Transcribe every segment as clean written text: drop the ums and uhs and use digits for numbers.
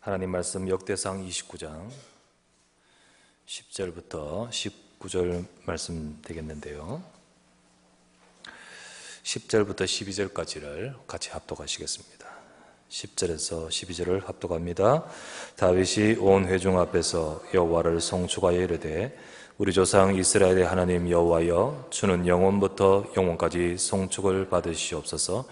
하나님 말씀 역대상 29장 10절부터 19절 말씀 되겠는데요. 10절부터 12절까지를 같이 합독하시겠습니다. 10절에서 12절을 합독합니다. 다윗이 온 회중 앞에서 여호와를 송축하여 이르되 우리 조상 이스라엘의 하나님 여호와여, 주는 영원부터 영원까지 송축을 받으시옵소서.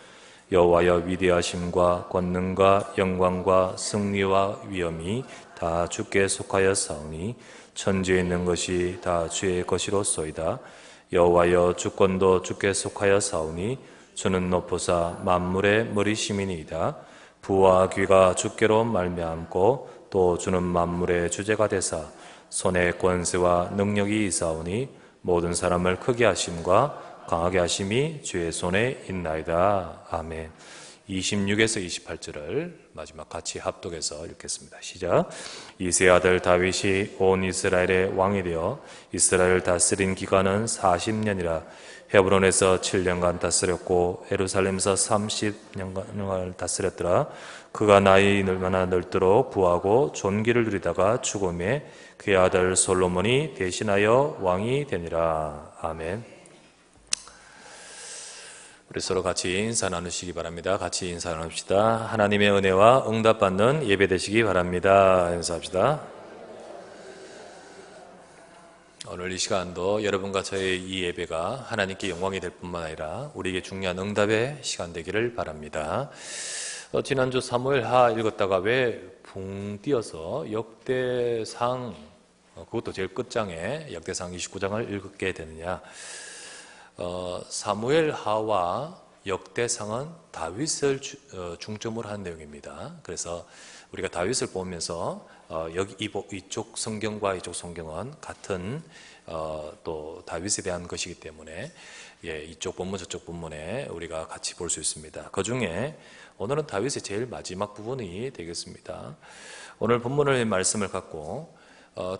여호와여, 위대하심과 권능과 영광과 승리와 위엄이 다 주께 속하여 사오니 천지에 있는 것이 다 주의 것이로소이다. 여호와여, 주권도 주께 속하여 사오니 주는 높으사 만물의 머리심이니이다. 부와 귀가 주께로 말미암고 또 주는 만물의 주제가 되사 손에 권세와 능력이 있사오니 모든 사람을 크게 하심과 강하게 하심이 주의 손에 있나이다. 아멘. 26에서 28절을 마지막 같이 합독해서 읽겠습니다. 시작. 이새의 아들 다윗이 온 이스라엘의 왕이 되어 이스라엘을 다스린 기간은 40년이라. 헤브론에서 7년간 다스렸고 예루살렘에서 30년간을 다스렸더라. 그가 나이 얼마나 넓도록 부하고 존귀를 누리다가 죽음에 그의 아들 솔로몬이 대신하여 왕이 되니라. 아멘. 우리 서로 같이 인사 나누시기 바랍니다. 같이 인사 나눕시다. 하나님의 은혜와 응답받는 예배 되시기 바랍니다. 인사합시다. 오늘 이 시간도 여러분과 저의 이 예배가 하나님께 영광이 될 뿐만 아니라 우리에게 중요한 응답의 시간 되기를 바랍니다. 지난주 사무엘하 읽었다가 왜 붕 뛰어서 역대상, 그것도 제일 끝장에 역대상 29장을 읽게 되느냐. 사무엘하와 역대상은 다윗을 중점으로 하는 내용입니다. 그래서 우리가 다윗을 보면서 이쪽 성경과 이쪽 성경은 같은 또 다윗에 대한 것이기 때문에 이쪽 본문 저쪽 본문에 우리가 같이 볼 수 있습니다. 그 중에 오늘은 다윗의 제일 마지막 부분이 되겠습니다. 오늘 본문의 말씀을 갖고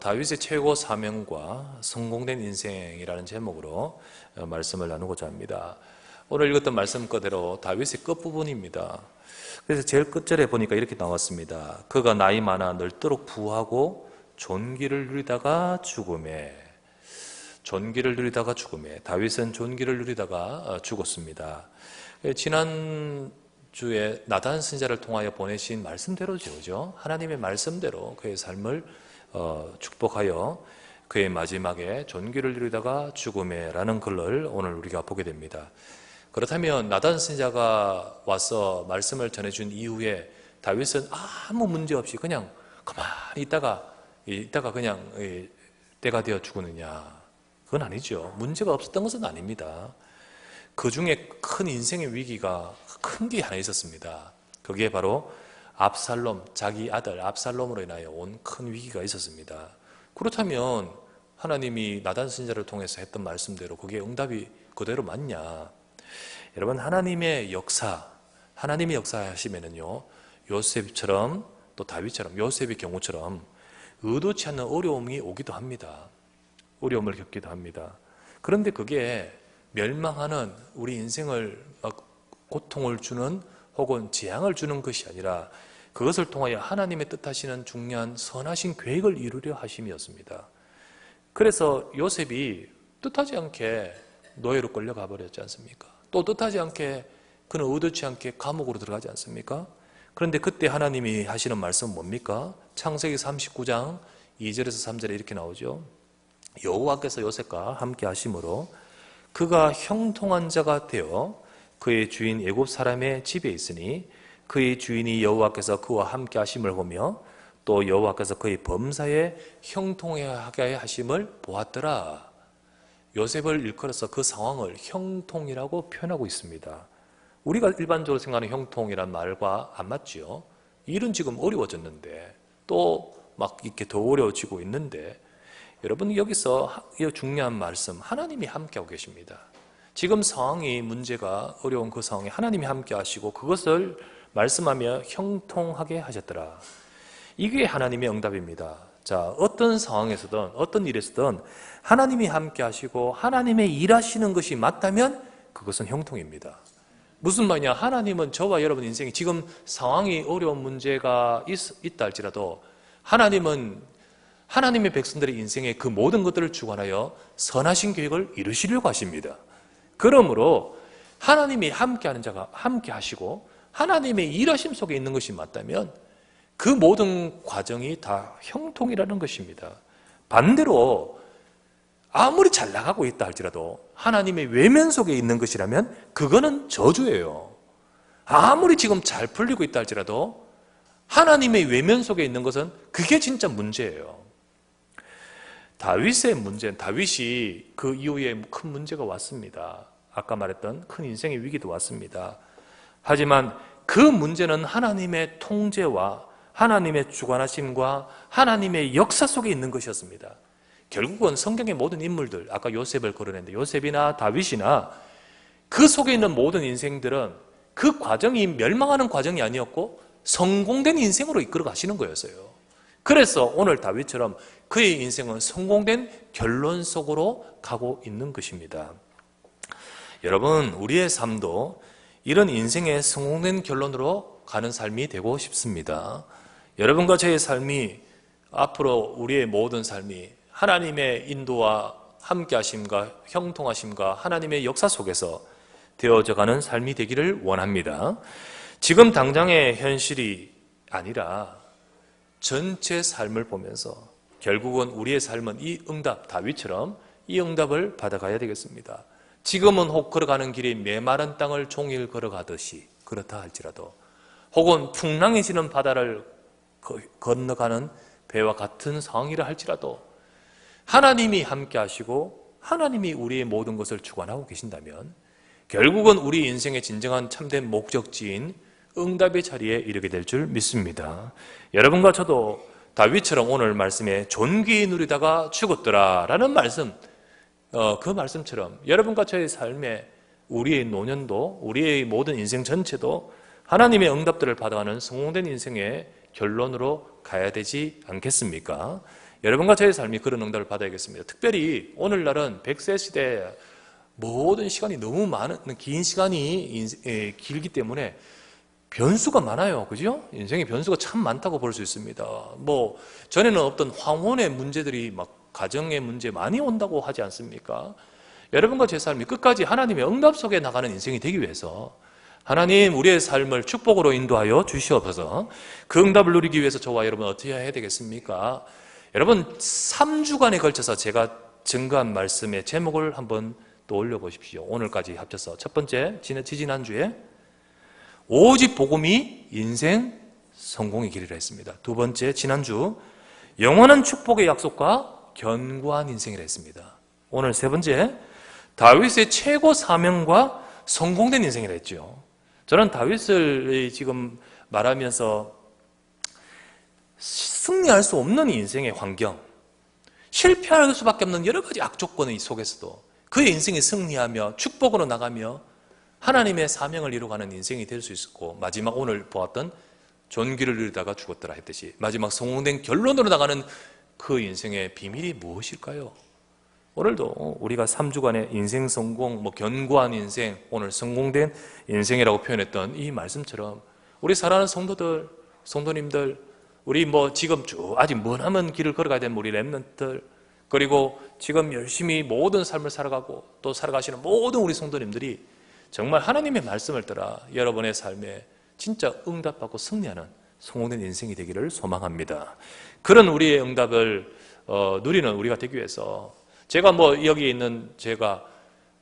다윗의 최고 사명과 성공된 인생이라는 제목으로 말씀을 나누고자 합니다. 오늘 읽었던 말씀 그대로 다윗의 끝부분입니다. 그래서 제일 끝절에 보니까 이렇게 나왔습니다. 그가 나이 많아 늙도록 부하고 존귀를 누리다가 죽음에. 존귀를 누리다가 죽음에. 다윗은 존귀를 누리다가 죽었습니다. 지난주에 나단 선지자를 통하여 보내신 말씀대로죠. 그죠? 하나님의 말씀대로 그의 삶을 축복하여 그의 마지막에 존귀를 누리다가 죽음에라는 글을 오늘 우리가 보게 됩니다. 그렇다면 나단 선지자가 와서 말씀을 전해준 이후에 다윗은 아무 문제 없이 그냥 가만히 있다가 그냥 때가 되어 죽었느냐? 그건 아니죠. 문제가 없었던 것은 아닙니다. 그 중에 큰 인생의 위기가 큰 게 하나 있었습니다. 그게 바로 압살롬, 자기 아들 압살롬으로 인하여 온 큰 위기가 있었습니다. 그렇다면 하나님이 나단 선지자를 통해서 했던 말씀대로 그게 응답이 그대로 맞냐? 여러분, 하나님의 역사하시면은요, 요셉처럼 또 다윗처럼 요셉의 경우처럼 의도치 않는 어려움이 오기도 합니다. 어려움을 겪기도 합니다. 그런데 그게 멸망하는 우리 인생을 고통을 주는 혹은 재앙을 주는 것이 아니라 그것을 통하여 하나님의 뜻하시는 중요한 선하신 계획을 이루려 하심이었습니다. 그래서 요셉이 뜻하지 않게 노예로 끌려가 버렸지 않습니까? 또 뜻하지 않게 그는 의도치 않게 감옥으로 들어가지 않습니까? 그런데 그때 하나님이 하시는 말씀은 뭡니까? 창세기 39장 2절에서 3절에 이렇게 나오죠. 여호와께서 요셉과 함께 하심으로 그가 형통한 자가 되어 그의 주인 애굽 사람의 집에 있으니 그의 주인이 여호와께서 그와 함께 하심을 보며 또 여호와께서 그의 범사에 형통하게 하심을 보았더라. 요셉을 일컬어서 그 상황을 형통이라고 표현하고 있습니다. 우리가 일반적으로 생각하는 형통이란 말과 안 맞죠. 일은 지금 어려워졌는데 또 막 이렇게 더 어려워지고 있는데 여러분, 여기서 이 중요한 말씀, 하나님이 함께하고 계십니다. 지금 상황이 문제가 어려운 그 상황에 하나님이 함께 하시고 그것을 말씀하며 형통하게 하셨더라. 이게 하나님의 응답입니다. 자, 어떤 상황에서든 어떤 일에서든 하나님이 함께 하시고 하나님의 일하시는 것이 맞다면 그것은 형통입니다. 무슨 말이냐? 하나님은 저와 여러분 인생이 지금 상황이 어려운 문제가 있다 할지라도 하나님은 하나님의 백성들의 인생에 그 모든 것들을 주관하여 선하신 계획을 이루시려고 하십니다. 그러므로 하나님이 함께하는 자가 함께 하시고 하나님의 일하심 속에 있는 것이 맞다면 그 모든 과정이 다 형통이라는 것입니다. 반대로 아무리 잘 나가고 있다 할지라도 하나님의 외면 속에 있는 것이라면 그거는 저주예요. 아무리 지금 잘 풀리고 있다 할지라도 하나님의 외면 속에 있는 것은 그게 진짜 문제예요. 다윗의 문제는 다윗이 그 이후에 큰 문제가 왔습니다. 아까 말했던 큰 인생의 위기도 왔습니다. 하지만 그 문제는 하나님의 통제와 하나님의 주관하심과 하나님의 역사 속에 있는 것이었습니다. 결국은 성경의 모든 인물들, 아까 요셉을 거론했는데 요셉이나 다윗이나 그 속에 있는 모든 인생들은 그 과정이 멸망하는 과정이 아니었고 성공된 인생으로 이끌어 가시는 거였어요. 그래서 오늘 다윗처럼 그의 인생은 성공된 결론 속으로 가고 있는 것입니다. 여러분, 우리의 삶도 이런 인생의 성공된 결론으로 가는 삶이 되고 싶습니다. 여러분과 저의 삶이 앞으로 우리의 모든 삶이 하나님의 인도와 함께하심과 형통하심과 하나님의 역사 속에서 되어져가는 삶이 되기를 원합니다. 지금 당장의 현실이 아니라 전체 삶을 보면서 결국은 우리의 삶은 이 응답, 다윗처럼 이 응답을 받아가야 되겠습니다. 지금은 혹 걸어가는 길이 메마른 땅을 종일 걸어가듯이 그렇다 할지라도 혹은 풍랑해지는 바다를 건너가는 배와 같은 상황이라 할지라도 하나님이 함께 하시고 하나님이 우리의 모든 것을 주관하고 계신다면 결국은 우리 인생의 진정한 참된 목적지인 응답의 자리에 이르게 될 줄 믿습니다. 여러분과 저도 다윗처럼 오늘 말씀에 존귀히 누리다가 죽었더라 라는 말씀, 그 말씀처럼 여러분과 저의 삶에 우리의 노년도 우리의 모든 인생 전체도 하나님의 응답들을 받아가는 성공된 인생의 결론으로 가야 되지 않겠습니까? 여러분과 저의 삶이 그런 응답을 받아야겠습니다. 특별히 오늘날은 100세 시대 모든 시간이 너무 많은 긴 시간이 길기 때문에 변수가 많아요. 그죠? 인생의 변수가 참 많다고 볼 수 있습니다. 전에는 없던 황혼의 문제들이 막 가정의 문제 많이 온다고 하지 않습니까? 여러분과 제 삶이 끝까지 하나님의 응답 속에 나가는 인생이 되기 위해서 하나님 우리의 삶을 축복으로 인도하여 주시옵소서. 그 응답을 누리기 위해서 저와 여러분 어떻게 해야 되겠습니까? 여러분 3주간에 걸쳐서 제가 증거한 말씀의 제목을 한번 또 올려보십시오. 오늘까지 합쳐서 첫 번째 지지난주에 오직 복음이 인생 성공의 길이라 했습니다. 두 번째 지난주 영원한 축복의 약속과 견고한 인생이라 했습니다. 오늘 세 번째 다윗의 최고 사명과 성공된 인생이라 했죠. 저는 다윗을 지금 말하면서 승리할 수 없는 인생의 환경, 실패할 수밖에 없는 여러 가지 악조건의 속에서도 그의 인생이 승리하며 축복으로 나가며 하나님의 사명을 이루어가는 인생이 될 수 있었고 마지막 오늘 보았던 존귀를 누리다가 죽었더라 했듯이 마지막 성공된 결론으로 나가는 그 인생의 비밀이 무엇일까요? 오늘도 우리가 3주간의 인생 성공, 견고한 인생, 오늘 성공된 인생이라고 표현했던 이 말씀처럼 우리 사랑하는 성도들, 성도님들, 우리 지금 쭉 아직 머나먼 길을 걸어가야 되는 우리 렘넌트들, 그리고 지금 열심히 모든 삶을 살아가고 또 살아가시는 모든 우리 성도님들이 정말 하나님의 말씀을 따라 여러분의 삶에 진짜 응답받고 승리하는 성공된 인생이 되기를 소망합니다. 그런 우리의 응답을 누리는 우리가 되기 위해서 제가 여기 있는 제가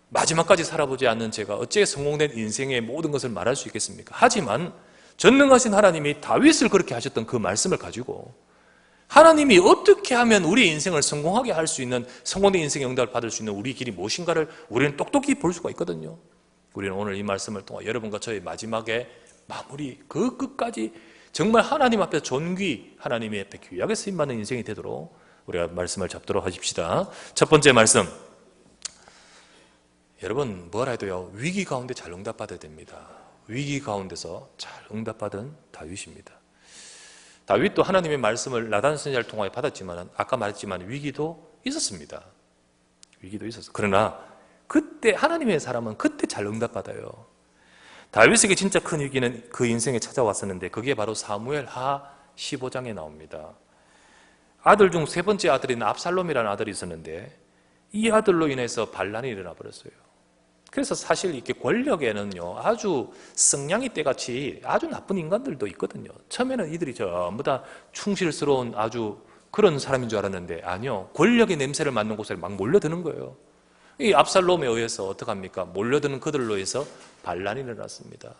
마지막까지 살아보지 않는 제가 어째 성공된 인생의 모든 것을 말할 수 있겠습니까? 하지만 전능하신 하나님이 다윗을 그렇게 하셨던 그 말씀을 가지고 하나님이 어떻게 하면 우리 인생을 성공하게 할 수 있는 성공된 인생의 응답을 받을 수 있는 우리 길이 무엇인가를 우리는 똑똑히 볼 수가 있거든요. 우리는 오늘 이 말씀을 통해 여러분과 저의 마지막에 마무리 그 끝까지 정말 하나님 앞에서 존귀 하나님의 앞에 귀하게 쓰임받는 인생이 되도록 우리가 말씀을 잡도록 하십시다. 첫 번째 말씀, 여러분 뭐라 해도요 위기 가운데 잘 응답받아야 됩니다. 위기 가운데서 잘 응답받은 다윗입니다. 다윗도 하나님의 말씀을 나단 선지자를 통하여 받았지만 아까 말했지만 위기도 있었습니다. 위기도 있었어요. 그러나 그때 하나님의 사람은 그때 잘 응답받아요. 다윗에게 진짜 큰 위기는 그 인생에 찾아왔었는데 그게 바로 사무엘 하 15장에 나옵니다. 아들 중 세 번째 아들인 압살롬이라는 아들이 있었는데 이 아들로 인해서 반란이 일어나 버렸어요. 그래서 사실 이렇게 권력에는요 아주 성냥이 떼같이 아주 나쁜 인간들도 있거든요. 처음에는 이들이 전부 다 충실스러운 아주 그런 사람인 줄 알았는데 아니요, 권력의 냄새를 맡는 곳에 막 몰려드는 거예요. 이 압살롬에 의해서 어떡합니까? 몰려드는 그들로 해서 반란이 일어났습니다.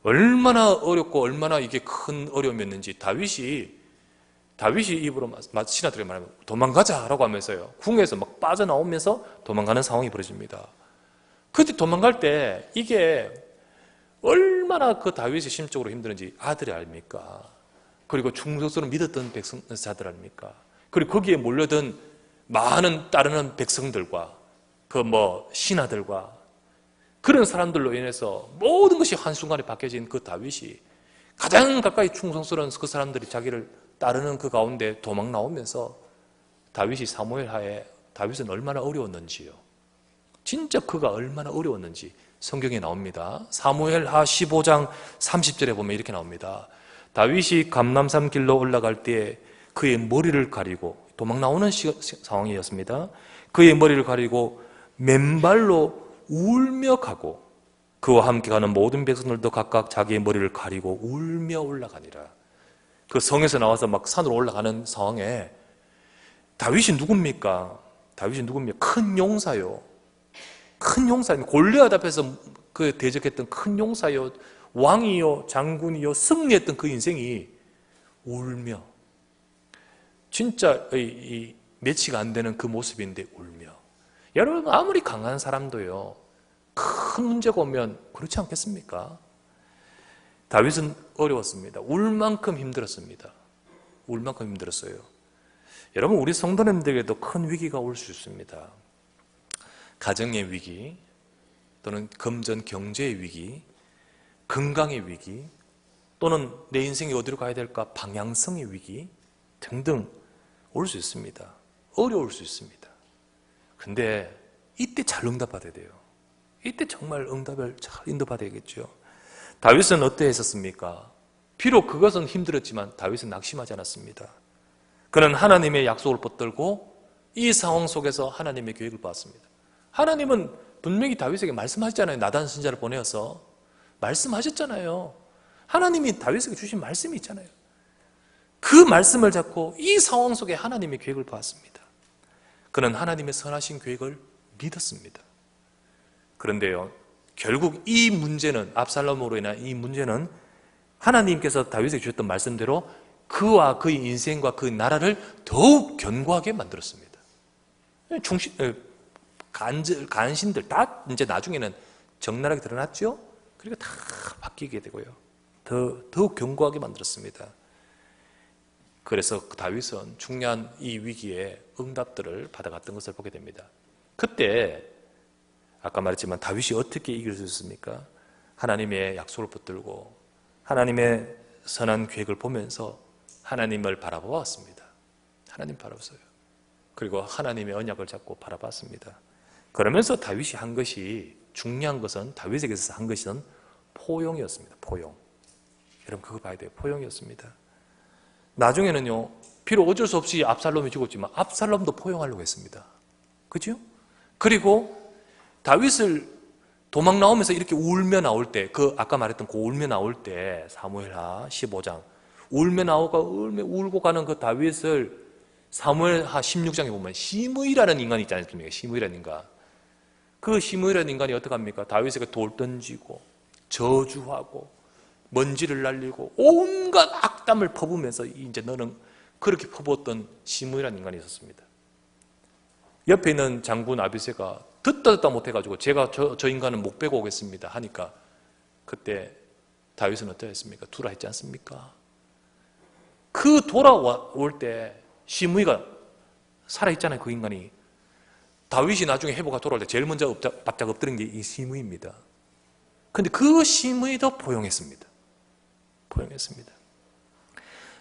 얼마나 어렵고 얼마나 이게 큰 어려움이었는지 다윗이 입으로 신하들에게 말하면 도망가자라고 하면서요 궁에서 막 빠져나오면서 도망가는 상황이 벌어집니다. 그때 도망갈 때 이게 얼마나 그 다윗이 심적으로 힘드는지 아들이 압니까? 그리고 충성스러운 믿었던 백성자들 아닙니까? 그리고 거기에 몰려든 많은 따르는 백성들과 그 신하들과 그런 사람들로 인해서 모든 것이 한순간에 바뀌어진 그 다윗이 가장 가까이 충성스러운 그 사람들이 자기를 따르는 그 가운데 도망 나오면서 다윗이 사무엘 하에 다윗은 얼마나 어려웠는지요. 진짜 그가 얼마나 어려웠는지 성경에 나옵니다. 사무엘 하 15장 30절에 보면 이렇게 나옵니다. 다윗이 감람산 길로 올라갈 때 그의 머리를 가리고 도망 나오는 상황이었습니다. 그의 머리를 가리고 맨발로 울며 가고 그와 함께 가는 모든 백성들도 각각 자기의 머리를 가리고 울며 올라가니라. 그 성에서 나와서 막 산으로 올라가는 상황에 다윗이 누굽니까? 큰 용사요. 큰 용사요. 골리앗 앞에서 그 대적했던 큰 용사요. 왕이요. 장군이요. 승리했던 그 인생이 울며 진짜 이 매치가 안 되는 그 모습인데 울며. 여러분 아무리 강한 사람도요 큰 문제가 오면 그렇지 않겠습니까? 다윗은 어려웠습니다. 울 만큼 힘들었습니다. 울 만큼 힘들었어요. 여러분 우리 성도님들에게도 큰 위기가 올 수 있습니다. 가정의 위기 또는 금전 경제의 위기, 건강의 위기 또는 내 인생이 어디로 가야 될까 방향성의 위기 등등 올 수 있습니다. 어려울 수 있습니다. 근데 이때 잘 응답받아야 돼요. 이때 정말 응답을 잘 인도받아야겠죠. 다윗은 어떠했었습니까? 비록 그것은 힘들었지만 다윗은 낙심하지 않았습니다. 그는 하나님의 약속을 붙들고 이 상황 속에서 하나님의 계획을 봤습니다. 하나님은 분명히 다윗에게 말씀하셨잖아요. 나단 선지자를 보내어서 말씀하셨잖아요. 하나님이 다윗에게 주신 말씀이 있잖아요. 그 말씀을 잡고 이 상황 속에 하나님의 계획을 봤습니다. 그는 하나님의 선하신 계획을 믿었습니다. 그런데요, 결국 이 문제는 압살롬으로 인한 이 문제는 하나님께서 다윗에게 주셨던 말씀대로 그와 그의 인생과 그 나라를 더욱 견고하게 만들었습니다. 간신들 다 이제 나중에는 적나라하게 드러났죠. 그리고 다 바뀌게 되고요. 더욱 견고하게 만들었습니다. 그래서 다윗은 중요한 이 위기에 응답들을 받아갔던 것을 보게 됩니다. 그때 아까 말했지만 다윗이 어떻게 이길 수 있습니까? 하나님의 약속을 붙들고 하나님의 선한 계획을 보면서 하나님을 바라보았습니다. 하나님 바라봤어요. 그리고 하나님의 언약을 잡고 바라봤습니다. 그러면서 다윗이 한 것이 중요한 것은 다윗에게서 한 것은 포용이었습니다. 포용. 여러분 그거 봐야 돼요. 포용이었습니다. 나중에는요, 비록 어쩔 수 없이 압살롬이 죽었지만 압살롬도 포용하려고 했습니다. 그죠? 그리고 다윗을 도망 나오면서 이렇게 울며 나올 때, 아까 말했던 그 울며 나올 때, 사무엘하 15장, 울고 가는 그 다윗을 사무엘하 16장에 보면 시므이라는 인간이 있지 않습니까? 시므이라는 인간. 그 시므이라는 인간이 어떡합니까? 다윗에게 돌 던지고, 저주하고, 먼지를 날리고, 온갖 악담을 퍼부으면서 이제 너는 그렇게 퍼부었던 시므이라는 인간이 있었습니다. 옆에 있는 장군 아비새가 듣다 못해가지고 제가 저 인간은 목 빼고 오겠습니다 하니까 그때 다윗은 어떠했습니까? 두라 했지 않습니까? 그 돌아올 때 시므이가 살아있잖아요. 그 인간이. 다윗이 나중에 회복가 돌아올 때 제일 먼저 바짝 엎드린 게 이 시므이입니다. 근데 그 시므이도 포용했습니다. 포용했습니다.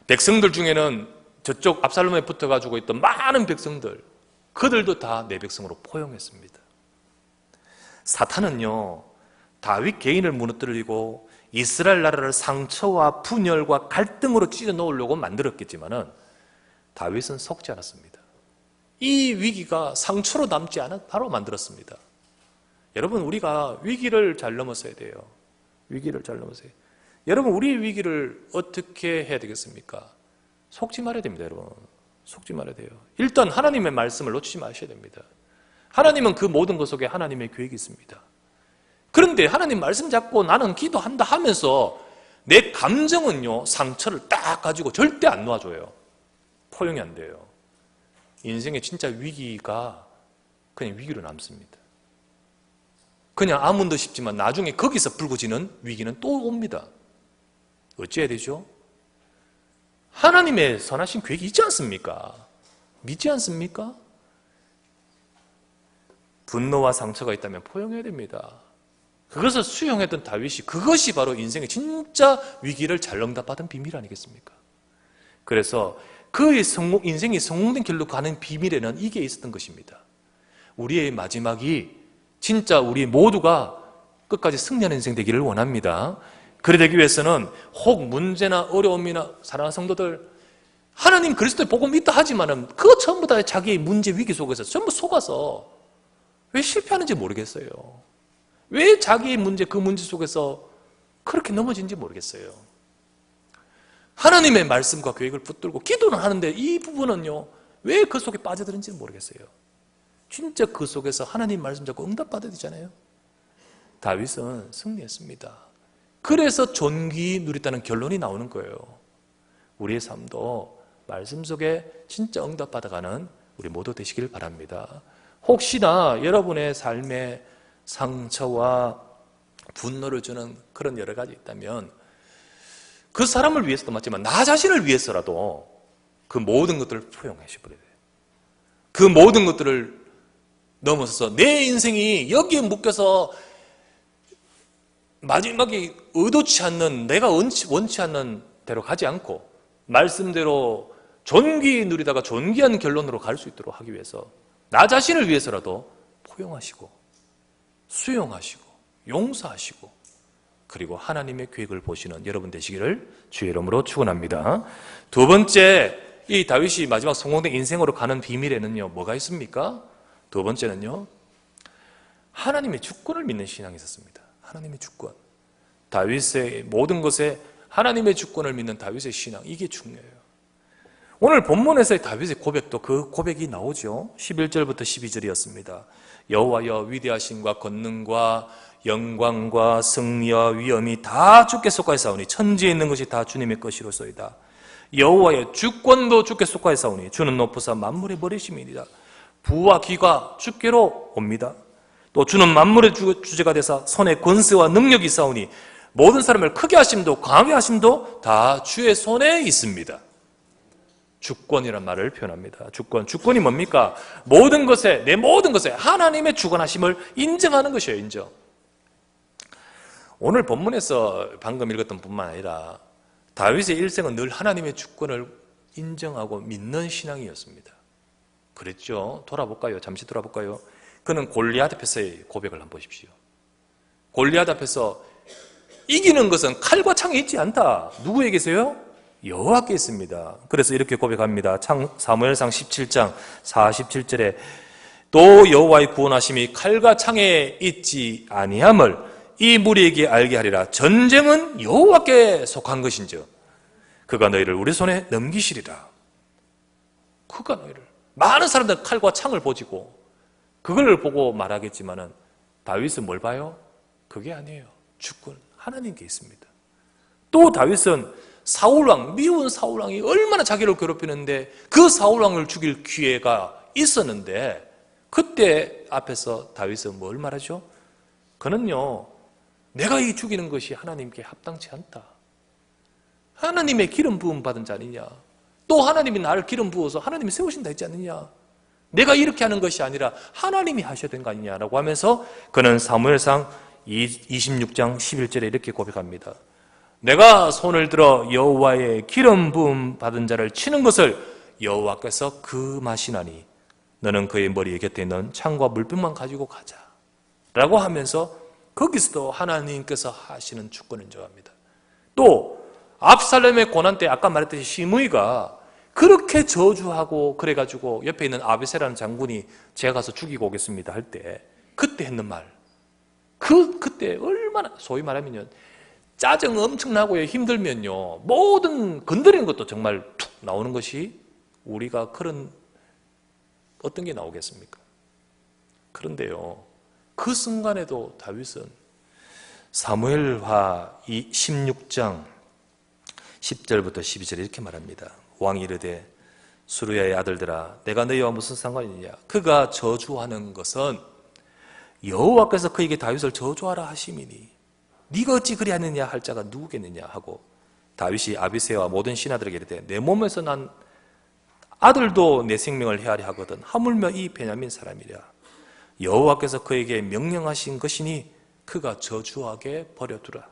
백성들 중에는 저쪽 압살롬에 붙어가지고 있던 많은 백성들, 그들도 다 내 백성으로 포용했습니다. 사탄은요, 다윗 개인을 무너뜨리고 이스라엘 나라를 상처와 분열과 갈등으로 찢어 놓으려고 만들었겠지만은 다윗은 속지 않았습니다. 이 위기가 상처로 남지 않아 바로 만들었습니다. 여러분, 우리가 위기를 잘 넘어서야 돼요. 위기를 잘 넘어서야 돼요. 여러분, 우리의 위기를 어떻게 해야 되겠습니까? 속지 말아야 됩니다, 여러분. 속지 말아야 돼요. 일단 하나님의 말씀을 놓치지 마셔야 됩니다. 하나님은 그 모든 것 속에 하나님의 계획이 있습니다. 그런데 하나님 말씀 잡고 나는 기도한다 하면서 내 감정은요, 상처를 딱 가지고 절대 안 놓아줘요. 포용이 안 돼요. 인생의 진짜 위기가 그냥 위기로 남습니다. 그냥 아무도 싶지만 나중에 거기서 불거지는 위기는 또 옵니다. 어찌해야 되죠? 하나님의 선하신 계획이 있지 않습니까? 믿지 않습니까? 분노와 상처가 있다면 포용해야 됩니다. 그것을 수용했던 다윗이 그것이 바로 인생의 진짜 위기를 잘 응답받은 비밀 아니겠습니까? 그래서 그의 인생이 성공된 길로 가는 비밀에는 이게 있었던 것입니다. 우리의 마지막이 진짜 우리 모두가 끝까지 승리하는 인생 되기를 원합니다. 그래 되기 위해서는 혹 문제나 어려움이나 사랑하는 성도들, 하나님 그리스도의 복음 있다 하지만은 그거 전부 다 자기의 문제 위기 속에서 전부 속아서 왜 실패하는지 모르겠어요. 왜 자기의 문제, 그 문제 속에서 그렇게 넘어진지 모르겠어요. 하나님의 말씀과 계획을 붙들고 기도는 하는데 이 부분은요, 왜 그 속에 빠져드는지 모르겠어요. 진짜 그 속에서 하나님 말씀 잡고 응답받아야 되잖아요. 다윗은 승리했습니다. 그래서 존귀 누렸다는 결론이 나오는 거예요. 우리의 삶도 말씀 속에 진짜 응답받아가는 우리 모두 되시길 바랍니다. 혹시나 여러분의 삶에 상처와 분노를 주는 그런 여러 가지 있다면 그 사람을 위해서도 맞지만 나 자신을 위해서라도 그 모든 것들을 포용하셔버려야 돼요. 그 모든 것들을 넘어서서 내 인생이 여기에 묶여서 마지막에 의도치 않는, 내가 원치 않는 대로 가지 않고 말씀대로 존귀 누리다가 존귀한 결론으로 갈 수 있도록 하기 위해서 나 자신을 위해서라도 포용하시고 수용하시고 용서하시고 그리고 하나님의 계획을 보시는 여러분 되시기를 주의 이름으로 축원합니다. 두 번째, 이 다윗이 마지막 성공된 인생으로 가는 비밀에는요, 뭐가 있습니까? 두 번째는요, 하나님의 주권을 믿는 신앙이 있었습니다. 하나님의 주권. 다윗의 모든 것에 하나님의 주권을 믿는 다윗의 신앙, 이게 중요해요. 오늘 본문에서의 다윗의 고백도 그 고백이 나오죠. 11절부터 12절이었습니다. 여호와여, 위대하심과 권능과 영광과 승리와 위엄이 다 주께 속하였사오니 천지에 있는 것이 다 주님의 것이로소이다. 여호와의 주권도 주께 속하였사오니 주는 높으사 만물의 버리심이니라. 부와 귀가 주께로 옵니다. 또 주는 만물의 주제가 되사 손에 권세와 능력이 있사오니 모든 사람을 크게 하심도 강하게 하심도 다 주의 손에 있습니다. 주권이란 말을 표현합니다. 주권이 뭡니까? 모든 것에, 내 모든 것에 하나님의 주권하심을 인정하는 것이에요. 인정. 오늘 본문에서 방금 읽었던 뿐만 아니라 다윗의 일생은 늘 하나님의 주권을 인정하고 믿는 신앙이었습니다. 그랬죠. 돌아볼까요? 잠시 돌아볼까요? 그는 골리앗 앞에서의 고백을 한번 보십시오. 골리앗 앞에서 이기는 것은 칼과 창에 있지 않다. 누구에게서요? 여호와께 있습니다. 그래서 이렇게 고백합니다. 사무엘상 17장 47절에 또 여호와의 구원하심이 칼과 창에 있지 아니함을 이 무리에게 알게 하리라. 전쟁은 여호와께 속한 것인즉 그가 너희를 우리 손에 넘기시리라. 그가 너희를, 많은 사람들은 칼과 창을 보지고 그걸 보고 말하겠지만은 다윗은 뭘 봐요? 그게 아니에요. 주권 하나님께 있습니다. 또 다윗은 사울왕, 미운 사울왕이 얼마나 자기를 괴롭히는데 그 사울왕을 죽일 기회가 있었는데 그때 앞에서 다윗은 뭘 말하죠? 그는요, 내가 이 죽이는 것이 하나님께 합당치 않다. 하나님의 기름 부음 받은 자 아니냐? 또 하나님이 나를 기름 부어서 하나님이 세우신다 했지 않느냐? 내가 이렇게 하는 것이 아니라 하나님이 하셔야 되는 거 아니냐라고 하면서 그는 사무엘상 26장 11절에 이렇게 고백합니다. 내가 손을 들어 여호와의 기름 부음 받은 자를 치는 것을 여호와께서 금하시나니 너는 그의 머리 곁에 있는 창과 물병만 가지고 가자 라고 하면서 거기서도 하나님께서 하시는 주권을 인정합니다. 또 압살롬의 고난 때 아까 말했듯이 시므이가 그렇게 저주하고 그래가지고 옆에 있는 아비새라는 장군이 제가 가서 죽이고 오겠습니다 할 때 그때 했는 말, 그때 얼마나 소위 말하면요 짜증 엄청나고요, 힘들면요 모든 건드리는 것도 정말 툭 나오는 것이 우리가 그런 어떤 게 나오겠습니까? 그런데요 그 순간에도 다윗은 사무엘하 16장 10절부터 12절 이렇게 말합니다. 왕이 이르되 수르야의 아들들아 내가 너희와 무슨 상관이냐? 그가 저주하는 것은 여호와께서 그에게 다윗을 저주하라 하심이니 네가 어찌 그리하느냐 할 자가 누구겠느냐 하고 다윗이 아비새와 모든 신하들에게 이르되 내 몸에서 난 아들도 내 생명을 해하려 하거든 하물며 이 베냐민 사람이랴. 여호와께서 그에게 명령하신 것이니 그가 저주하게 버려두라.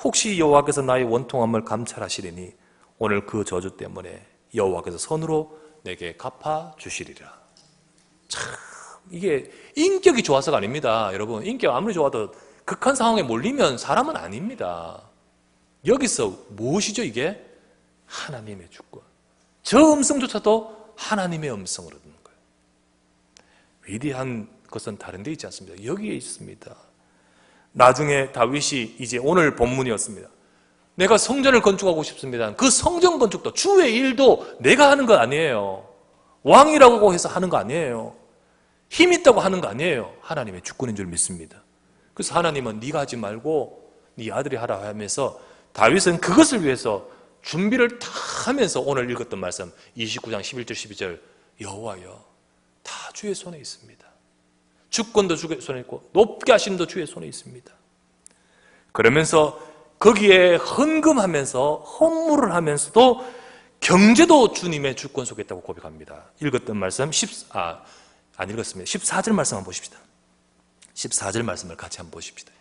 혹시 여호와께서 나의 원통함을 감찰하시리니 오늘 그 저주 때문에 여호와께서 선으로 내게 갚아주시리라. 참 이게 인격이 좋아서가 아닙니다. 여러분 인격 아무리 좋아도 극한 상황에 몰리면 사람은 아닙니다. 여기서 무엇이죠 이게? 하나님의 주권. 저 음성조차도 하나님의 음성으로 듣는 거예요. 위대한 것은 다른 데 있지 않습니다. 여기에 있습니다. 나중에 다윗이 이제 오늘 본문이었습니다. 내가 성전을 건축하고 싶습니다. 그 성전 건축도 주의 일도 내가 하는 거 아니에요. 왕이라고 해서 하는 거 아니에요. 힘 있다고 하는 거 아니에요. 하나님의 주권인 줄 믿습니다. 그래서 하나님은 네가 하지 말고 네 아들이 하라 하면서 다윗은 그것을 위해서 준비를 다 하면서 오늘 읽었던 말씀 29장 11절 12절 여호와여 다 주의 손에 있습니다. 주권도 주의 손에 있고 높게 하심도 주의 손에 있습니다. 그러면서 거기에 헌금하면서 헌물을 하면서도 경제도 주님의 주권 속에 있다고 고백합니다. 읽었던 말씀 안 읽었습니다. 14절 말씀 한번 보십시다. 14절 말씀을 같이 한번 보십시다.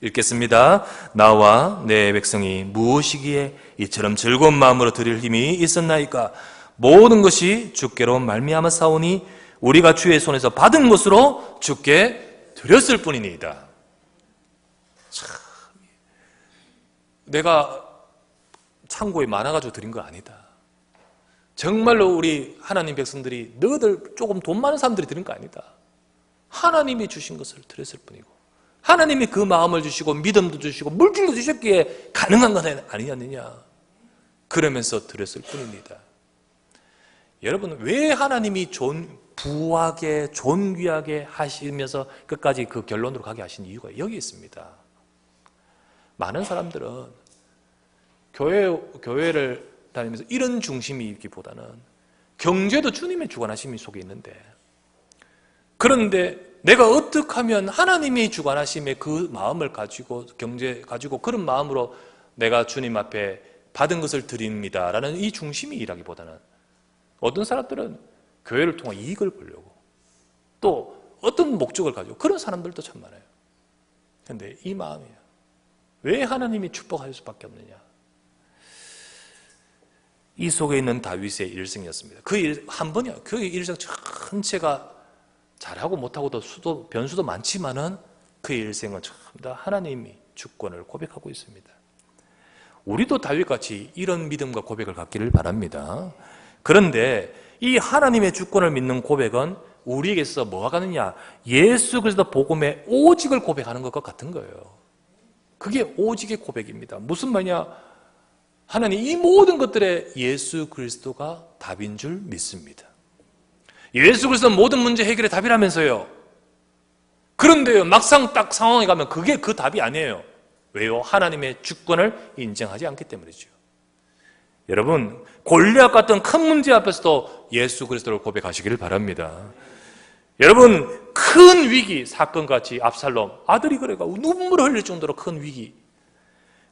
읽겠습니다. 나와 내 백성이 무엇이기에 이처럼 즐거운 마음으로 드릴 힘이 있었나이까? 모든 것이 주께로 말미암아 사오니 우리가 주의 손에서 받은 것으로 주께 드렸을 뿐이니이다. 참, 내가 창고에 많아가지고 드린 거 아니다. 정말로 우리 하나님 백성들이 너희들 조금 돈 많은 사람들이 드린 거 아니다. 하나님이 주신 것을 드렸을 뿐이고 하나님이 그 마음을 주시고 믿음도 주시고 물질도 주셨기에 가능한 건 아니었느냐. 그러면서 드렸을 뿐입니다. 여러분 왜 하나님이 부하게 존귀하게 하시면서 끝까지 그 결론으로 가게 하신 이유가 여기 있습니다. 많은 사람들은 교회를 다니면서 이런 중심이 있기보다는 경제도 주님의 주관하심이 속에 있는데 그런데 내가 어떻게 하면 하나님이 주관하심의 그 마음을 가지고 경제 가지고 그런 마음으로 내가 주님 앞에 받은 것을 드립니다라는 이 중심이 일하기보다는 어떤 사람들은 교회를 통해 이익을 보려고 또 어떤 목적을 가지고 그런 사람들도 참 많아요. 그런데 이 마음이에요. 왜 하나님이 축복할 수밖에 없느냐? 이 속에 있는 다윗의 일생이었습니다. 한 번이요. 그 일생 전체가 잘하고 못하고도 변수도 많지만은 그의 일생은 전부 다 하나님이 주권을 고백하고 있습니다. 우리도 다윗같이 이런 믿음과 고백을 갖기를 바랍니다. 그런데 이 하나님의 주권을 믿는 고백은 우리에게서 뭐가 가느냐? 예수 그리스도 복음의 오직을 고백하는 것과 같은 거예요. 그게 오직의 고백입니다. 무슨 말이냐? 하나님 이 모든 것들에 예수 그리스도가 답인 줄 믿습니다. 예수 그리스도는 모든 문제 해결의 답이라면서요. 그런데요 막상 딱 상황에 가면 그게 그 답이 아니에요. 왜요? 하나님의 주권을 인정하지 않기 때문이죠. 여러분 골리앗 같은 큰 문제 앞에서도 예수 그리스도를 고백하시기를 바랍니다. 여러분 큰 위기 사건같이 압살롬 아들이 그래가 눈물을 흘릴 정도로 큰 위기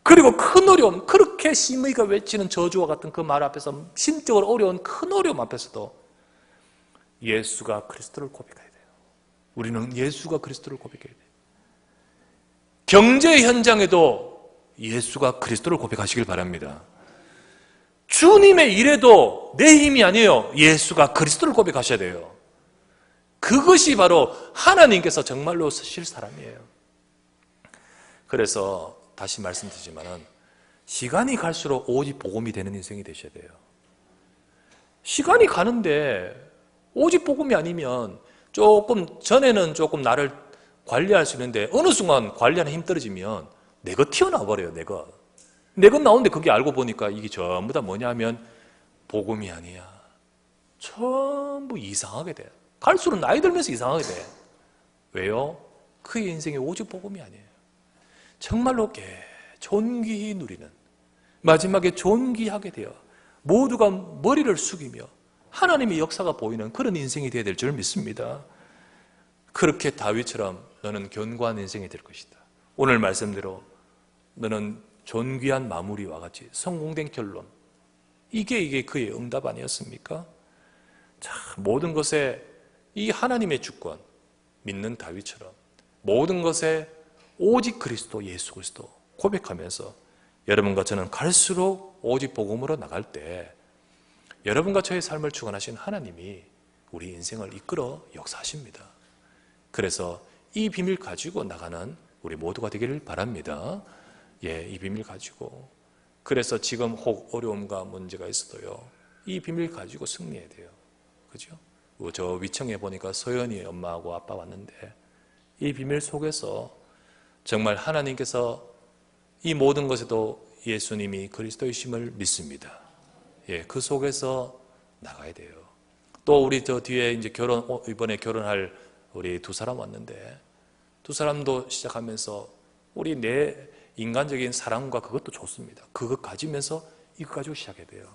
그리고 큰 어려움 그렇게 시므이가 외치는 저주와 같은 그 말 앞에서 심적으로 어려운 큰 어려움 앞에서도 예수가 그리스도를 고백해야 돼요. 우리는 예수가 그리스도를 고백해야 돼요. 경제 현장에도 예수가 그리스도를 고백하시길 바랍니다. 주님의 일에도 내 힘이 아니에요. 예수가 그리스도를 고백하셔야 돼요. 그것이 바로 하나님께서 정말로 쓰실 사람이에요. 그래서 다시 말씀드리지만은 시간이 갈수록 오직 복음이 되는 인생이 되셔야 돼요. 시간이 가는데 오직 복음이 아니면 조금 전에는 조금 나를 관리할 수 있는데 어느 순간 관리하는 힘 떨어지면 내가 튀어나와 버려요. 내가 나오는데 그게 알고 보니까 이게 전부 다 뭐냐면 복음이 아니야. 전부 이상하게 돼. 갈수록 나이 들면서 이상하게 돼. 왜요? 그의 인생이 오직 복음이 아니에요. 정말로 존귀히 누리는, 마지막에 존귀하게 되어 모두가 머리를 숙이며 하나님의 역사가 보이는 그런 인생이 되어야 될 줄 믿습니다. 그렇게 다윗처럼 너는 견고한 인생이 될 것이다. 오늘 말씀대로 너는 존귀한 마무리와 같이 성공된 결론, 이게 그의 응답 아니었습니까? 자, 모든 것에 이 하나님의 주권 믿는 다윗처럼 모든 것에 오직 그리스도, 예수 그리스도 고백하면서 여러분과 저는 갈수록 오직 복음으로 나갈 때 여러분과 저의 삶을 주관하신 하나님이 우리 인생을 이끌어 역사하십니다. 그래서 이 비밀 가지고 나가는 우리 모두가 되기를 바랍니다. 이 비밀 가지고. 그래서 지금 혹 어려움과 문제가 있어도요, 이 비밀 가지고 승리해야 돼요. 그죠? 저 위층에 보니까 서연이 엄마하고 아빠 왔는데 이 비밀 속에서 정말 하나님께서 이 모든 것에도 예수님이 그리스도이심을 믿습니다. 그 속에서 나가야 돼요. 또 우리 저 뒤에 이제 이번에 결혼할 우리 두 사람 왔는데 두 사람도 시작하면서 우리 내 인간적인 사랑과 그것도 좋습니다. 그것 가지면서 이거 가지고 시작해야 돼요.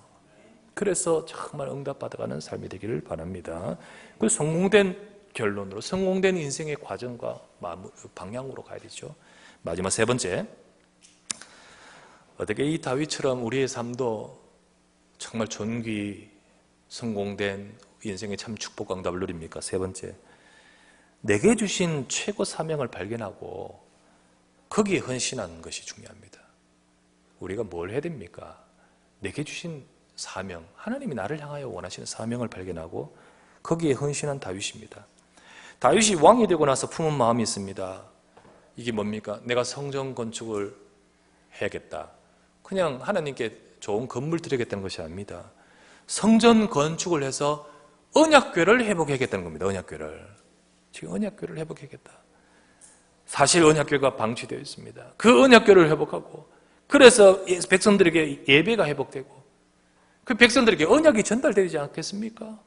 그래서 정말 응답받아가는 삶이 되기를 바랍니다. 그 성공된 결론으로, 성공된 인생의 과정과 방향으로 가야 되죠. 마지막 세 번째, 어떻게 이 다윗처럼 우리의 삶도 정말 존귀 성공된 인생의 참 축복 응답을 누립니까? 세 번째, 내게 주신 최고 사명을 발견하고 거기에 헌신하는 것이 중요합니다. 우리가 뭘 해야 됩니까? 내게 주신 사명, 하나님이 나를 향하여 원하시는 사명을 발견하고 거기에 헌신한 다윗입니다. 다윗이 왕이 되고 나서 품은 마음이 있습니다. 이게 뭡니까? 내가 성전 건축을 해야겠다. 그냥 하나님께 좋은 건물 드리겠다는 것이 아닙니다. 성전 건축을 해서 언약궤를 회복하겠다는 겁니다. 언약궤를. 지금 언약궤를 회복하겠다. 사실 언약궤가 방치되어 있습니다. 그 언약궤를 회복하고, 그래서 백성들에게 예배가 회복되고 그 백성들에게 언약이 전달되지 않겠습니까?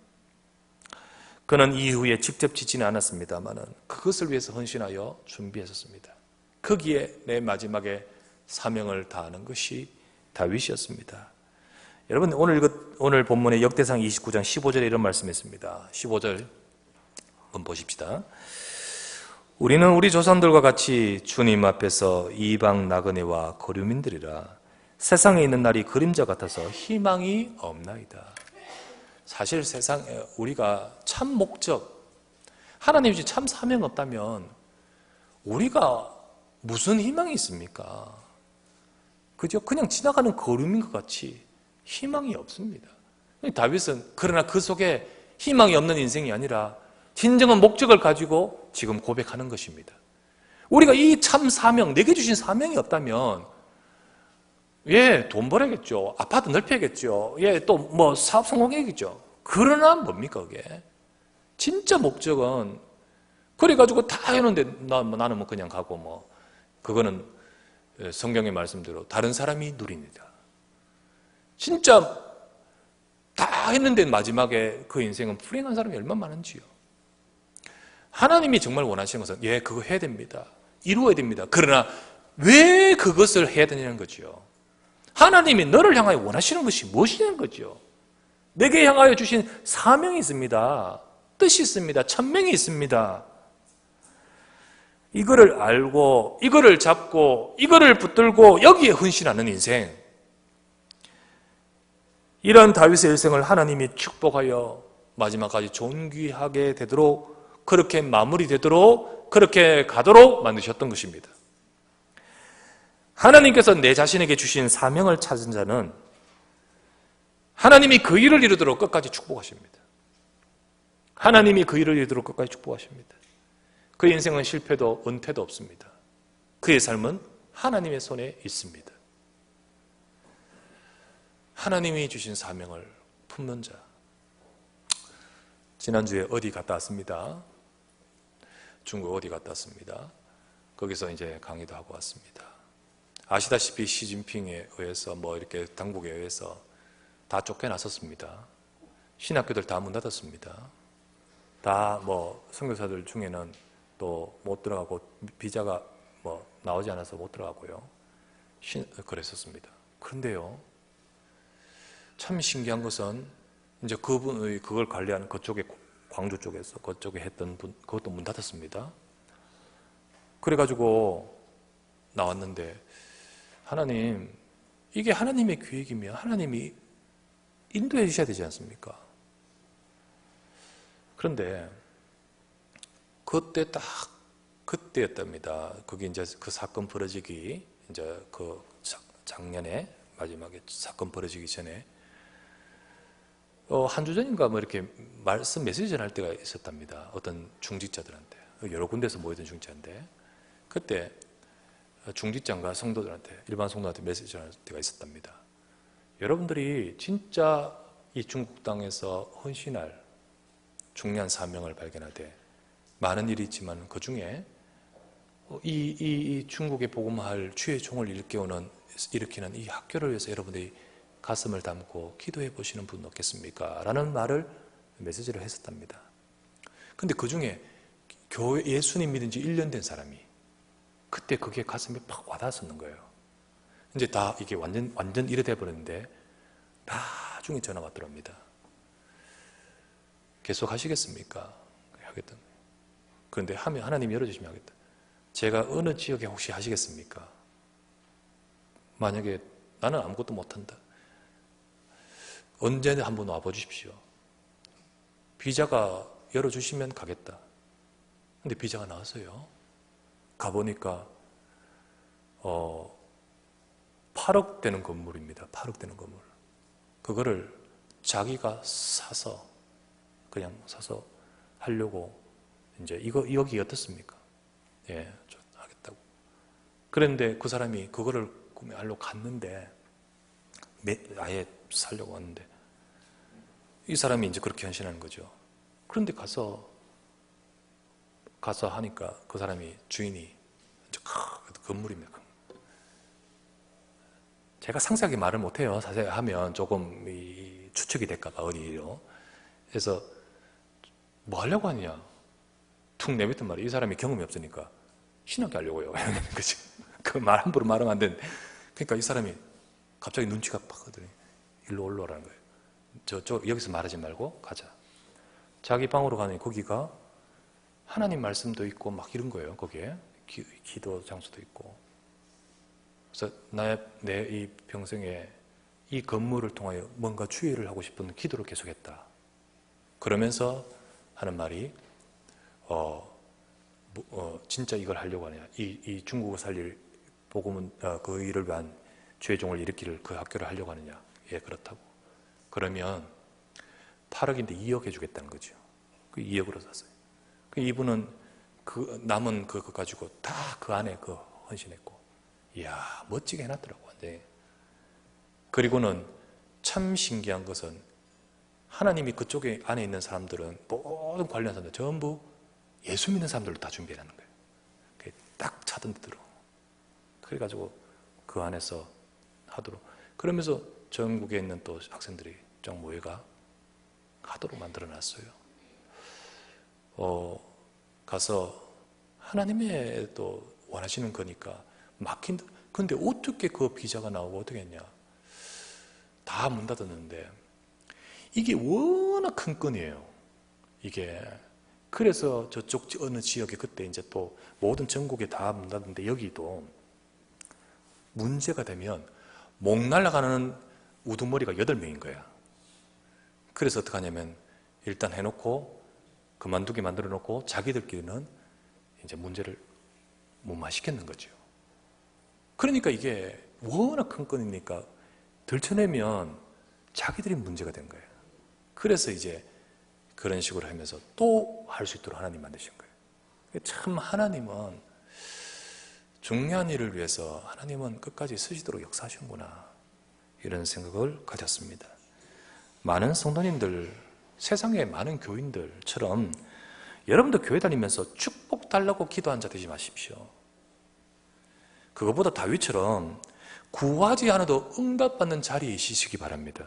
그는 이후에 직접 짓지는 않았습니다만 그것을 위해서 헌신하여 준비했었습니다. 거기에 내 마지막에 사명을 다하는 것이 다윗이었습니다. 여러분, 오늘 본문의 역대상 29장 15절에 이런 말씀이 있습니다. 15절 한번 보십시다. 우리는 우리 조상들과 같이 주님 앞에서 이방 나그네와 거류민들이라. 세상에 있는 날이 그림자 같아서 희망이 없나이다. 사실 세상에 우리가 참 목적, 하나님이 참 사명 없다면 우리가 무슨 희망이 있습니까? 그죠? 그냥 지나가는 거름인 것 같이 희망이 없습니다. 다윗은 그러나 그 속에 희망이 없는 인생이 아니라 진정한 목적을 가지고 지금 고백하는 것입니다. 우리가 이 참 사명, 내게 주신 사명이 없다면 돈 벌어야겠죠. 아파트 넓혀야겠죠. 또 뭐 사업 성공해야겠죠. 그러나 뭡니까 그게? 진짜 목적은 그래가지고 다 해놓는데 나는 뭐 그냥 가고 그거는 성경의 말씀대로 다른 사람이 누립니다. 진짜 다 했는데 마지막에 그 인생은 불행한 사람이 얼마나 많은지요. 하나님이 정말 원하시는 것은 그거 해야 됩니다. 이루어야 됩니다. 그러나 왜 그것을 해야 되냐는 거죠. 하나님이 너를 향하여 원하시는 것이 무엇이냐는 거죠. 내게 향하여 주신 사명이 있습니다. 뜻이 있습니다. 천명이 있습니다. 이거를 알고, 이거를 잡고, 이거를 붙들고 여기에 헌신하는 인생. 이런 다윗의 일생을 하나님이 축복하여 마지막까지 존귀하게 되도록, 그렇게 마무리되도록, 그렇게 가도록 만드셨던 것입니다. 하나님께서 내 자신에게 주신 사명을 찾은 자는 하나님이 그 일을 이루도록 끝까지 축복하십니다. 하나님이 그 일을 이루도록 끝까지 축복하십니다. 그의 인생은 실패도 은퇴도 없습니다. 그의 삶은 하나님의 손에 있습니다. 하나님이 주신 사명을 품는 자. 지난주에 어디 갔다 왔습니다. 중국 어디 갔다 왔습니다. 거기서 이제 강의도 하고 왔습니다. 아시다시피 시진핑에 의해서 이렇게 당국에 의해서 다 쫓겨났었습니다. 신학교들 다 문 닫았습니다. 다 선교사들 중에는 또 못 들어가고 비자가 나오지 않아서 못 들어가고요. 그랬었습니다. 그런데요, 참 신기한 것은 이제 그분의 그걸 관리하는 그쪽에 광주 쪽에서 그쪽에 했던 분 그것도 문 닫았습니다. 그래가지고 나왔는데 하나님, 이게 하나님의 계획이면 하나님이 인도해 주셔야 되지 않습니까? 그런데 그때 딱 그때였답니다. 그게 이제 그 사건 벌어지기 이제 그 작년에 마지막에 사건 벌어지기 전에 한 주 전인가 이렇게 말씀 메시지 전할 때가 있었답니다. 어떤 중직자들한테 여러 군데서 모이던 중직자인데 그때 중직자가 성도들한테 일반 성도한테 메시지 전할 때가 있었답니다. 여러분들이 진짜 이 중국 땅에서 헌신할 중요한 사명을 발견하되 많은 일이 있지만 그 중에 이 중국에 복음할 주의 종을 일으키는 이 학교를 위해서 여러분들이 가슴을 담고 기도해 보시는 분 없겠습니까? 라는 말을 메시지를 했었답니다. 근데 그 중에 교회 예수님 믿은 지 1년 된 사람이 그때 그게 가슴에 팍 와닿았었는 거예요. 이제 다 이게 완전 이래 돼버렸는데 나중에 전화가 왔더랍니다. 계속 하시겠습니까? 하겠다. 그런데 하면 하나님이 열어주시면 하겠다. 제가 어느 지역에 혹시 하시겠습니까? 만약에 나는 아무것도 못한다. 언제나 한번 와봐 주십시오. 비자가 열어주시면 가겠다. 근데 비자가 나왔어요. 가보니까 8억 되는 건물입니다. 8억 되는 건물. 그거를 자기가 그냥 사서 하려고 이제 여기 어떻습니까? 예, 좀 하겠다고. 그런데 그 사람이 그거를 구매하려고 갔는데 아예 살려고 왔는데 이 사람이 이제 그렇게 헌신하는 거죠. 그런데 가서 하니까 그 사람이 주인이 이제 건물입니다. 제가 상세하게 말을 못해요. 자세히 하면 조금 추측이 될까봐 어디로. 그래서 뭐 하려고 하냐? 툭 내뱉은 말이 이 사람이 경험이 없으니까 신학교 하려고요. 이러는 거지. 그 말 함부로 말하면 안 되는데. 그러니까 이 사람이 갑자기 눈치가 팍 하더니 일로 올라오라는 거예요. 여기서 말하지 말고 가자. 자기 방으로 가니 거기가 하나님 말씀도 있고 막 이런 거예요. 거기에 기도 장소도 있고. 그래서 내 이 평생에 이 건물을 통하여 뭔가 주의를 하고 싶은 기도를 계속했다. 그러면서 하는 말이 진짜 이걸 하려고 하냐? 이 중국을 살릴 복음은 그 일을 위한 주의 종을 일으킬 그 학교를 하려고 하느냐? 예, 그렇다고. 그러면 8억인데 2억 해주겠다는 거죠. 그 2억으로 샀어요. 그 이분은 그 남은 그거 가지고 다 그 안에 그 헌신했고, 이야 멋지게 해놨더라고. 네. 그리고는 참 신기한 것은 하나님이 그쪽에 안에 있는 사람들은 모든 관련 사람들 전부 예수 믿는 사람들로 다 준비해놨는 거예요. 딱 차던 데 들어. 그래가지고 그 안에서 하도록. 그러면서 전국에 있는 또 학생들이 쫙 모여가 하도록 만들어놨어요. 가서 하나님의 또 원하시는 거니까 막힌. 근데 어떻게 그 비자가 나오고 어떻게 했냐? 다 문 닫았는데 이게 워낙 큰 건이에요. 이게. 그래서 저쪽 어느 지역에 그때 이제 또 모든 전국에 다 문 닫는데 여기도 문제가 되면 목 날아가는 우두머리가 8명인 거야. 그래서 어떻게 하냐면 일단 해놓고 그만두게 만들어 놓고 자기들끼리는 이제 문제를 무마시켰는 거죠. 그러니까 이게 워낙 큰 건이니까 들춰내면 자기들이 문제가 된 거예요. 그래서 이제 그런 식으로 하면서 또 할 수 있도록 하나님 만드신 거예요. 참 하나님은 중요한 일을 위해서 하나님은 끝까지 쓰시도록 역사하시는구나, 이런 생각을 가졌습니다. 많은 성도님들, 세상의 많은 교인들처럼 여러분도 교회 다니면서 축복 달라고 기도한 자 되지 마십시오. 그것보다 다윗처럼 구하지 않아도 응답받는 자리에 있으시기 바랍니다.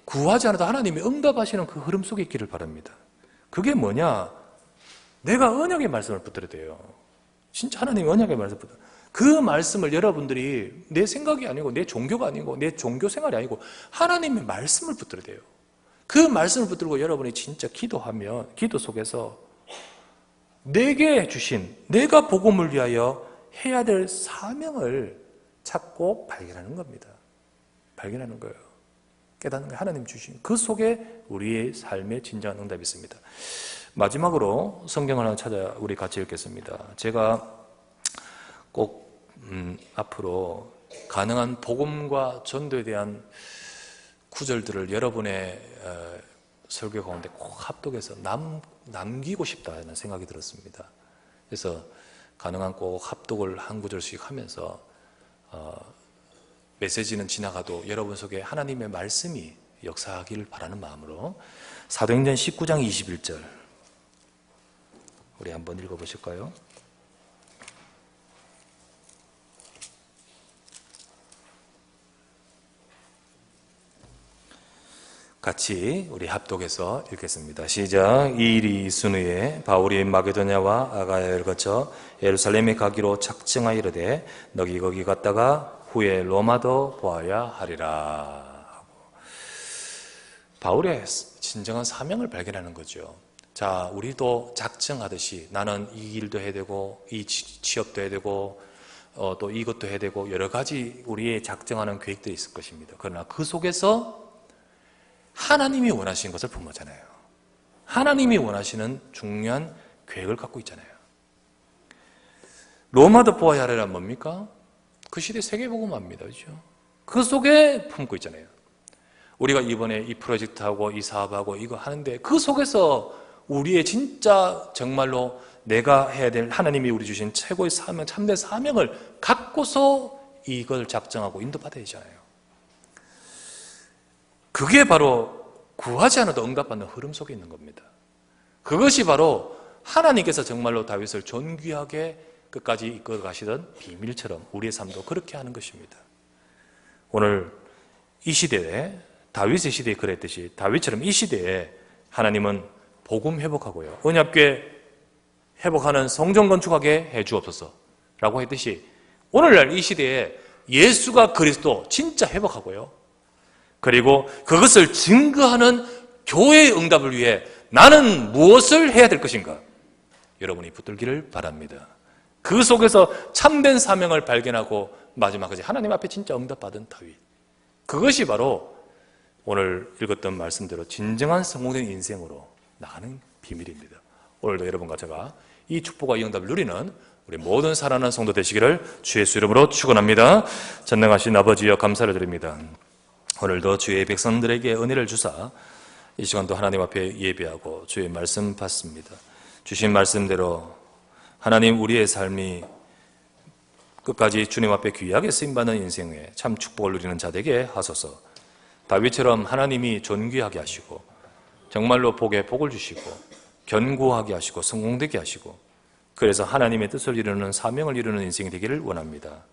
구하지 않아도 하나님이 응답하시는 그 흐름 속에 있기를 바랍니다. 그게 뭐냐? 내가 언약의 말씀을 붙들어야 돼요. 진짜 하나님의 언약의 말씀을 붙들어야 돼요. 그 말씀을 여러분들이 내 생각이 아니고 내 종교가 아니고 내 종교 생활이 아니고 하나님의 말씀을 붙들어야 돼요. 그 말씀을 붙들고 여러분이 진짜 기도하면 기도 속에서 내게 주신, 내가 복음을 위하여 해야 될 사명을 찾고 발견하는 겁니다. 발견하는 거예요. 깨닫는 거예요. 하나님 주신 그 속에 우리의 삶의 진정한 응답이 있습니다. 마지막으로 성경을 하나 찾아 우리 같이 읽겠습니다. 제가 꼭 앞으로 가능한 복음과 전도에 대한 구절들을 여러분의 설교 가운데 꼭 합독해서 남기고 싶다는 생각이 들었습니다. 그래서 가능한 꼭 합독을 한 구절씩 하면서 메시지는 지나가도 여러분 속에 하나님의 말씀이 역사하기를 바라는 마음으로 사도행전 19장 21절 우리 한번 읽어보실까요? 같이 우리 합독해서 읽겠습니다. 시작. 이 일이 있은 후에 바울이 마게도냐와 아가야를 거쳐 예루살렘에 가기로 작정하여 이르되 너희 거기 갔다가 후에 로마도 보아야 하리라. 바울의 진정한 사명을 발견하는 거죠. 자, 우리도 작정하듯이 나는 이 일도 해야 되고 이 취업도 해야 되고 또 이것도 해야 되고 여러 가지 우리의 작정하는 계획들이 있을 것입니다. 그러나 그 속에서 하나님이 원하시는 것을 품었잖아요. 하나님이 원하시는 중요한 계획을 갖고 있잖아요. 로마도 보아야 하리란 뭡니까? 그 시대 세계복음화입니다. 그렇죠? 그 속에 품고 있잖아요. 우리가 이번에 이 프로젝트하고 이 사업하고 이거 하는데 그 속에서 우리의 진짜 정말로 내가 해야 될 하나님이 우리 주신 최고의 사명, 참된 사명을 갖고서 이걸 작정하고 인도받아야 되잖아요. 그게 바로 구하지 않아도 응답받는 흐름 속에 있는 겁니다. 그것이 바로 하나님께서 정말로 다윗을 존귀하게 끝까지 이끌어 가시던 비밀처럼 우리의 삶도 그렇게 하는 것입니다. 오늘 이 시대에 다윗의 시대에 그랬듯이 다윗처럼 이 시대에 하나님은 복음 회복하고요, 언약궤 회복하는 성전 건축하게 해 주옵소서 라고 했듯이 오늘날 이 시대에 예수가 그리스도 진짜 회복하고요, 그리고 그것을 증거하는 교회의 응답을 위해 나는 무엇을 해야 될 것인가, 여러분이 붙들기를 바랍니다. 그 속에서 참된 사명을 발견하고 마지막까지 하나님 앞에 진짜 응답받은 다윗, 그것이 바로 오늘 읽었던 말씀대로 진정한 성공된 인생으로 나가는 비밀입니다. 오늘도 여러분과 제가 이 축복과 이 응답을 누리는 우리 모든 살아난 성도 되시기를 주의 예수 이름으로 축원합니다. 전능하신 아버지여 감사를 드립니다. 오늘도 주의 백성들에게 은혜를 주사 이 시간도 하나님 앞에 예배하고 주의 말씀 받습니다. 주신 말씀대로 하나님 우리의 삶이 끝까지 주님 앞에 귀하게 쓰임받는 인생에 참 축복을 누리는 자 되게 하소서. 다윗처럼 하나님이 존귀하게 하시고 정말로 복에 복을 주시고 견고하게 하시고 성공되게 하시고 그래서 하나님의 뜻을 이루는 사명을 이루는 인생이 되기를 원합니다.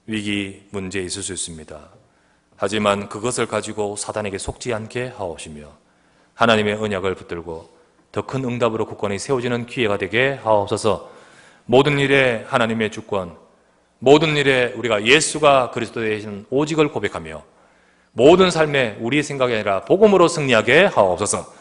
위기, 문제 있을 수 있습니다. 하지만 그것을 가지고 사단에게 속지 않게 하옵시며 하나님의 언약을 붙들고 더 큰 응답으로 굳건히 세워지는 기회가 되게 하옵소서. 모든 일에 하나님의 주권, 모든 일에 우리가 예수가 그리스도에 계신 오직을 고백하며 모든 삶에 우리의 생각이 아니라 복음으로 승리하게 하옵소서.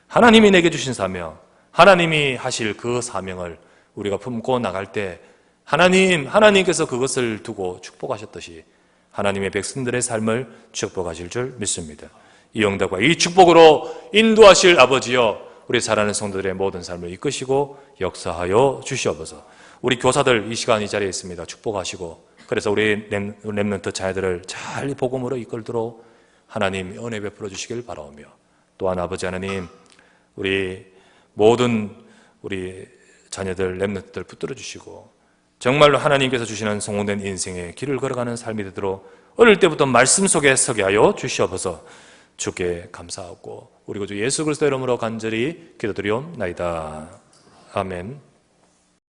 하나님이 내게 주신 사명, 하나님이 하실 그 사명을 우리가 품고 나갈 때 하나님께서 그것을 두고 축복하셨듯이 하나님의 백성들의 삶을 축복하실 줄 믿습니다. 이 응답과 이 축복으로 인도하실 아버지여 우리 사랑하는 성도들의 모든 삶을 이끄시고 역사하여 주시옵소서. 우리 교사들 이 시간 이 자리에 있습니다. 축복하시고 그래서 우리 렘넌트 자녀들을 잘 복음으로 이끌도록 하나님 은혜 베풀어 주시길 바라오며 또한 아버지 하나님 우리 모든 우리 자녀들 렘넌트들 붙들어 주시고 정말로 하나님께서 주시는 성공된 인생의 길을 걸어가는 삶이 되도록 어릴 때부터 말씀 속에 서게 하여 주시옵소서. 주께 감사하고 우리 구주 예수 그리스도 이름으로 간절히 기도드리옵나이다. 아멘.